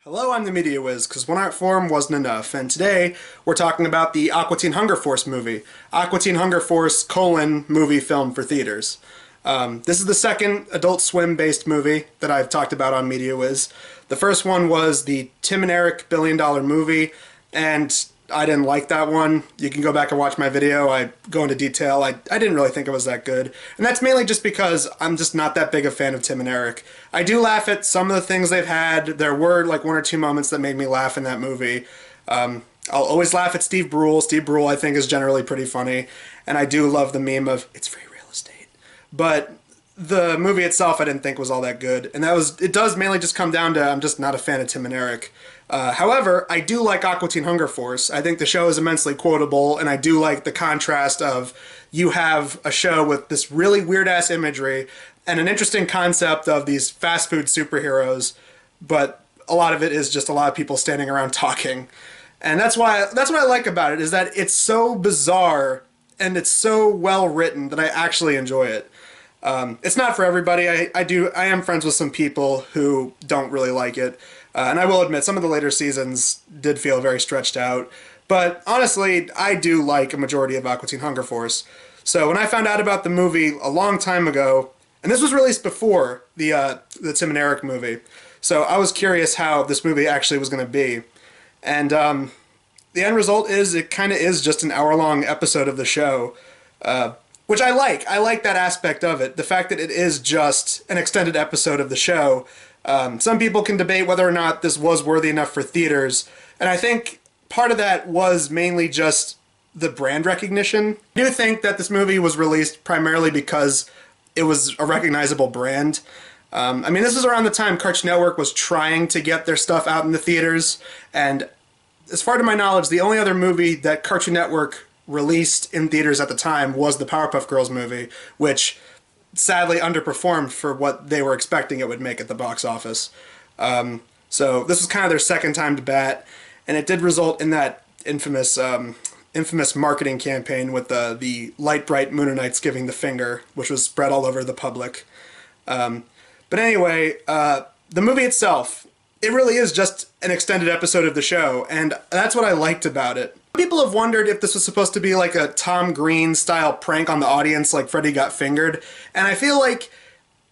Hello, I'm the Media Wiz, because one art form wasn't enough, and today we're talking about the Aqua Teen Hunger Force movie. Aqua Teen Hunger Force, movie film for theaters. This is the second Adult Swim-based movie that I've talked about on Media Wiz. The first one was the Tim and Eric $1 billion movie, and I didn't like that one. You can go back and watch my video. I go into detail. I didn't really think it was that good. And that's mainly just because I'm just not that big a fan of Tim and Eric. I do laugh at some of the things they've had. There were like one or two moments that made me laugh in that movie. I'll always laugh at Steve Brule. Steve Brule, I think, is generally pretty funny. And I do love the meme of, it's free real estate. But the movie itself I didn't think was all that good. And it does mainly just come down to I'm just not a fan of Tim and Eric. However, I do like Aqua Teen Hunger Force. I think the show is immensely quotable, and I do like the contrast of you have a show with this really weird-ass imagery and an interesting concept of these fast food superheroes, but a lot of it is just a lot of people standing around talking. And that's what I like about it, is that it's so bizarre and it's so well written that I actually enjoy it. It's not for everybody. I am friends with some people who don't really like it. And I will admit, some of the later seasons did feel very stretched out. But honestly, I do like a majority of Aqua Teen Hunger Force. So when I found out about the movie a long time ago, and this was released before the Tim and Eric movie, so I was curious how this movie actually was going to be. And the end result is it kind of is just an hour-long episode of the show, which I like. I like that aspect of it. The fact that it is just an extended episode of the show. Some people can debate whether or not this was worthy enough for theaters, and I think part of that was mainly just the brand recognition. I do think that this movie was released primarily because it was a recognizable brand. I mean, this was around the time Cartoon Network was trying to get their stuff out in the theaters, and as far to my knowledge, the only other movie that Cartoon Network released in theaters at the time was the Powerpuff Girls movie, which sadly underperformed for what they were expecting it would make at the box office. So this was kind of their second time to bat, and it did result in that infamous marketing campaign with the light bright Moonanites giving the finger, which was spread all over the public. But anyway, the movie itself, it really is just an extended episode of the show, and that's what I liked about it. People have wondered if this was supposed to be like a Tom Green style prank on the audience like Freddy Got Fingered, and I feel like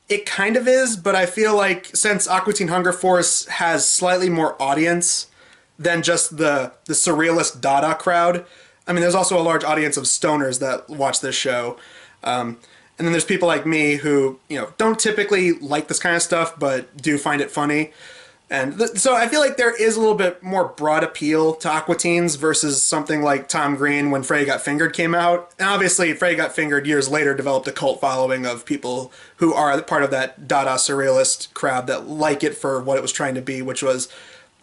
it kind of is, but I feel like since Aqua Teen Hunger Force has slightly more audience than just the surrealist Dada crowd, I mean, there's also a large audience of stoners that watch this show, and then there's people like me who, don't typically like this kind of stuff, but do find it funny. And so I feel like there is a little bit more broad appeal to Aqua Teens versus something like Tom Green when Freddy Got Fingered came out. And obviously Freddy Got Fingered years later developed a cult following of people who are part of that Dada surrealist crowd that like it for what it was trying to be, which was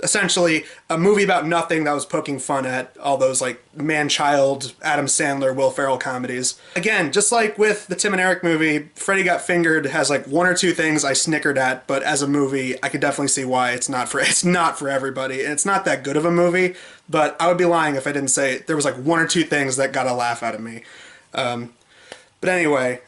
essentially a movie about nothing that was poking fun at all those like man-child, Adam Sandler, Will Ferrell comedies. Again, just like with the Tim and Eric movie, Freddy Got Fingered has like one or two things I snickered at, but as a movie, I could definitely see why it's not for everybody. And it's not that good of a movie, but I would be lying if I didn't say there was like one or two things that got a laugh out of me. But anyway,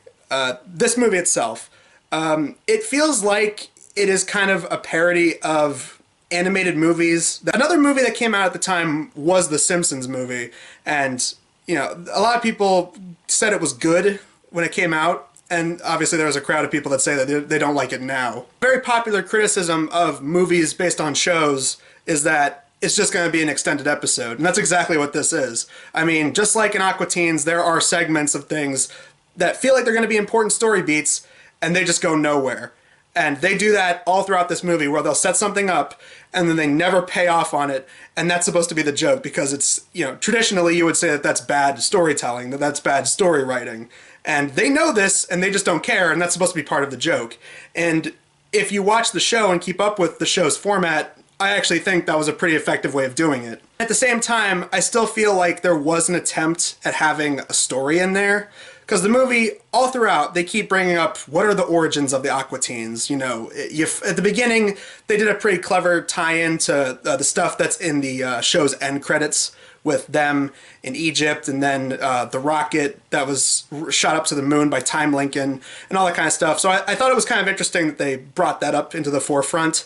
this movie itself, it feels like it is kind of a parody of animated movies. Another movie that came out at the time was the Simpsons movie, and a lot of people said it was good when it came out, and obviously there was a crowd of people that say that they don't like it now. Very popular criticism of movies based on shows is that it's just going to be an extended episode, and that's exactly what this is. I mean, just like in Aqua Teens, there are segments of things that feel like they're going to be important story beats, and they just go nowhere. And they do that all throughout this movie, where they'll set something up and then they never pay off on it, and that's supposed to be the joke, because it's, traditionally you would say that that's bad storytelling, that's bad story writing. And they know this, and they just don't care, and that's supposed to be part of the joke. And if you watch the show and keep up with the show's format, I actually think that was a pretty effective way of doing it. At the same time, I still feel like there was an attempt at having a story in there, because the movie, all throughout, they keep bringing up what are the origins of the Aqua Teens. At the beginning, they did a pretty clever tie-in to the stuff that's in the show's end credits with them in Egypt, and then the rocket that was shot up to the moon by Time Lincoln, and all that kind of stuff. So I thought it was kind of interesting that they brought that up into the forefront.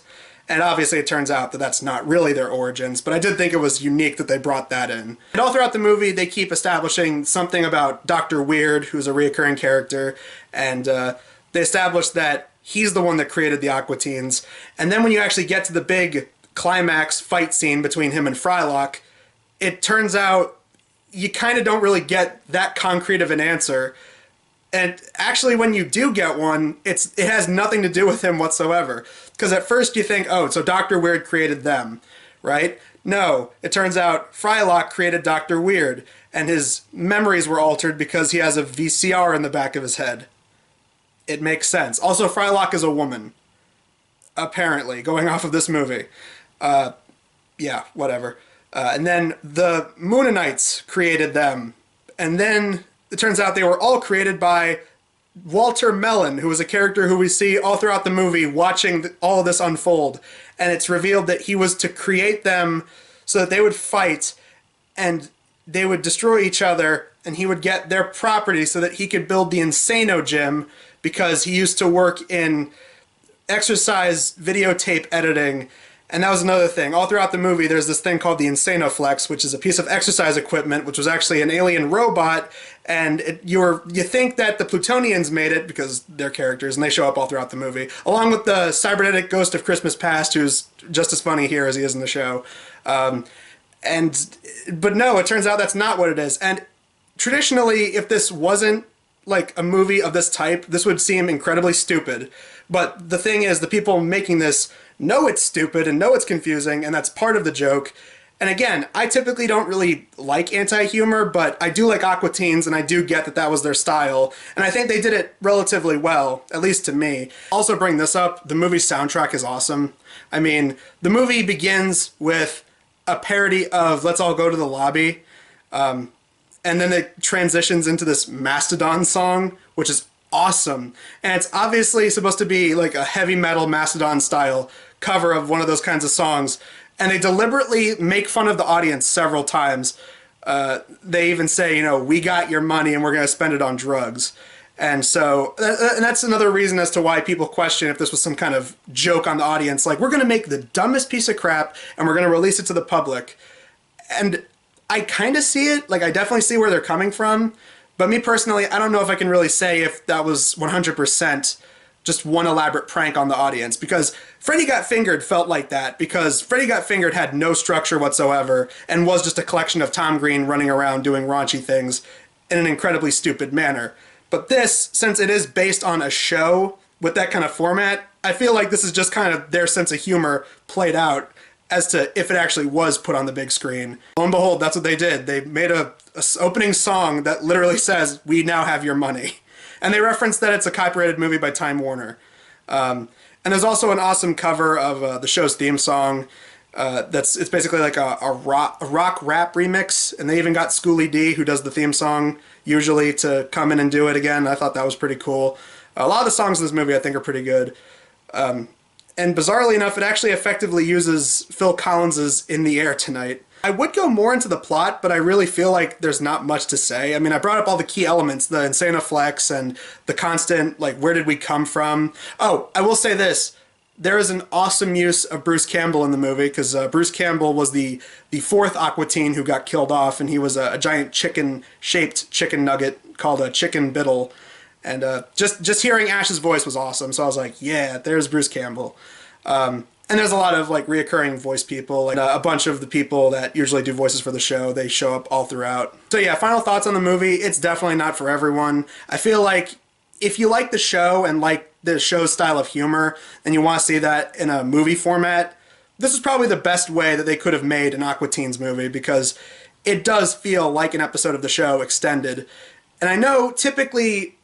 And obviously it turns out that that's not really their origins, but I did think it was unique that they brought that in. And all throughout the movie, they keep establishing something about Dr. Weird, who's a reoccurring character, and they establish that he's the one that created the Aqua Teens. And then when you actually get to the big climax fight scene between him and Frylock, it turns out you kind of don't really get that concrete of an answer. And actually, when you do get one, it has nothing to do with him whatsoever. Because at first you think, oh, so Dr. Weird created them, right? No, it turns out Frylock created Dr. Weird, and his memories were altered because he has a VCR in the back of his head. It makes sense. Also, Frylock is a woman, apparently, going off of this movie. Yeah, whatever. And then the Moonanites created them, and then it turns out they were all created by Walter Mellon, who was a character who we see all throughout the movie watching all of this unfold. And it's revealed that he was to create them so that they would fight and they would destroy each other, and he would get their property so that he could build the Insano Gym, because he used to work in exercise videotape editing. And that was another thing. All throughout the movie, there's this thing called the Insanoflex, which is a piece of exercise equipment, which was actually an alien robot. And you think that the Plutonians made it because they're characters, and they show up all throughout the movie, along with the cybernetic ghost of Christmas Past, who's just as funny here as he is in the show. But no, it turns out that's not what it is. And traditionally, if this wasn't like a movie of this type, this would seem incredibly stupid. But the thing is, the people making this know it's stupid and know it's confusing, and that's part of the joke. And again, I typically don't really like anti-humor, but I do like Aqua Teens, and I do get that that was their style. And I think they did it relatively well, at least to me. Also bring this up, the movie's soundtrack is awesome. I mean, the movie begins with a parody of Let's All Go to the Lobby, and then it transitions into this Mastodon song, which is awesome. And it's obviously supposed to be like a heavy metal Mastodon style cover of one of those kinds of songs. And they deliberately make fun of the audience several times. They even say, you know, we got your money and we're going to spend it on drugs. And so, and that's another reason as to why people question if this was some kind of joke on the audience. Like, we're going to make the dumbest piece of crap and we're going to release it to the public. And I kind of see it. Like, I definitely see where they're coming from. But me personally, I don't know if I can really say if that was 100% just one elaborate prank on the audience, because Freddy Got Fingered felt like that, because Freddy Got Fingered had no structure whatsoever and was just a collection of Tom Green running around doing raunchy things in an incredibly stupid manner. But this, since it is based on a show with that kind of format, I feel like this is just kind of their sense of humor played out as to if it actually was put on the big screen. Lo and behold, that's what they did. They made a opening song that literally says, "We now have your money." And they reference that it's a copyrighted movie by Time Warner. And there's also an awesome cover of the show's theme song. It's basically like a rock rap remix. And they even got Schooly D, who does the theme song usually, to come in and do it again. I thought that was pretty cool. A lot of the songs in this movie I think are pretty good. And bizarrely enough, it actually effectively uses Phil Collins's "In the Air Tonight." I would go more into the plot, but I really feel like there's not much to say. I mean, I brought up all the key elements, the Insanoflex and the constant, like, where did we come from? Oh, I will say this. There is an awesome use of Bruce Campbell in the movie, because Bruce Campbell was the fourth Aqua Teen who got killed off, and he was a giant chicken-shaped chicken nugget called a chicken biddle. And just hearing Ash's voice was awesome, so I was like, yeah, there's Bruce Campbell. And there's a lot of like reoccurring voice people, like a bunch of the people that usually do voices for the show. They show up all throughout. So yeah, final thoughts on the movie. It's definitely not for everyone. I feel like if you like the show and like the show's style of humor and you want to see that in a movie format, this is probably the best way that they could have made an Aqua Teens movie, because it does feel like an episode of the show extended. And I know typically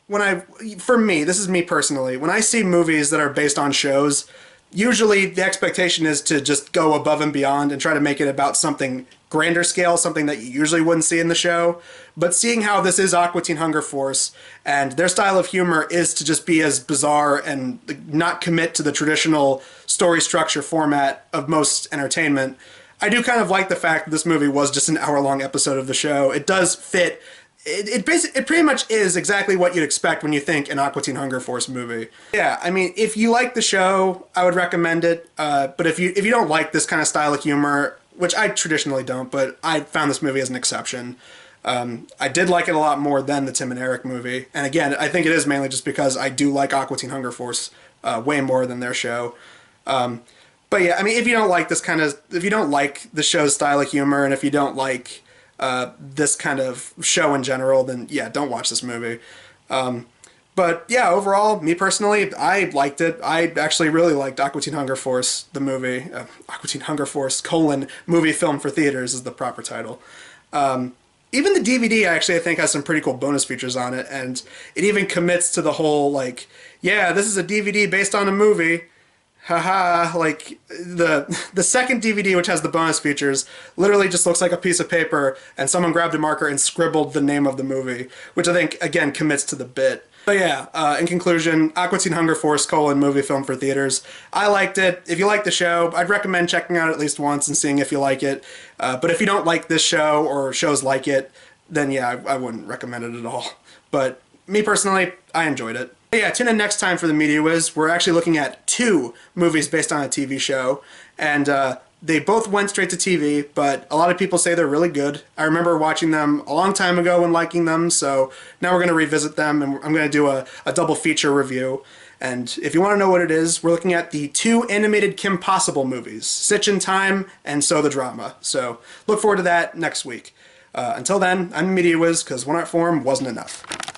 for me, this is me personally, when I see movies that are based on shows, usually the expectation is to just go above and beyond and try to make it about something grander scale, something that you usually wouldn't see in the show. But seeing how this is Aqua Teen Hunger Force, and their style of humor is to just be as bizarre and not commit to the traditional story structure format of most entertainment, I do kind of like the fact that this movie was just an hour-long episode of the show. It does fit it pretty much is exactly what you'd expect when you think an Aqua Teen Hunger Force movie. Yeah, I mean, if you like the show, I would recommend it. But if you don't like this kind of style of humor, which I traditionally don't, but I found this movie as an exception. I did like it a lot more than the Tim and Eric movie, and again, I think it is mainly just because I do like Aqua Teen Hunger Force way more than their show. But yeah, I mean, if you don't like if you don't like the show's style of humor, and if you don't like this kind of show in general, then yeah, don't watch this movie. But yeah, overall, me personally, I liked it. I actually really liked Aqua Teen Hunger Force, the movie. Aqua Teen Hunger Force, movie film for theaters is the proper title. Even the DVD, actually, I think has some pretty cool bonus features on it, and it even commits to the whole, like, yeah, this is a DVD based on a movie. Haha, like, the second DVD, which has the bonus features, literally just looks like a piece of paper, and someone grabbed a marker and scribbled the name of the movie, which I think, again, commits to the bit. But yeah, in conclusion, Aqua Teen Hunger Force, movie film for theaters. I liked it. If you like the show, I'd recommend checking out at least once and seeing if you like it. But if you don't like this show or shows like it, then yeah, I wouldn't recommend it at all. But me personally, I enjoyed it. But yeah, tune in next time for the Media Whiz. We're actually looking at 2 movies based on a TV show, and they both went straight to TV, but a lot of people say they're really good. I remember watching them a long time ago and liking them, so now we're going to revisit them, and I'm going to do a double feature review. And if you want to know what it is, we're looking at the 2 animated Kim Possible movies, Stitch in Time and So the Drama. So look forward to that next week. Until then, I'm Media Whiz, because one art form wasn't enough.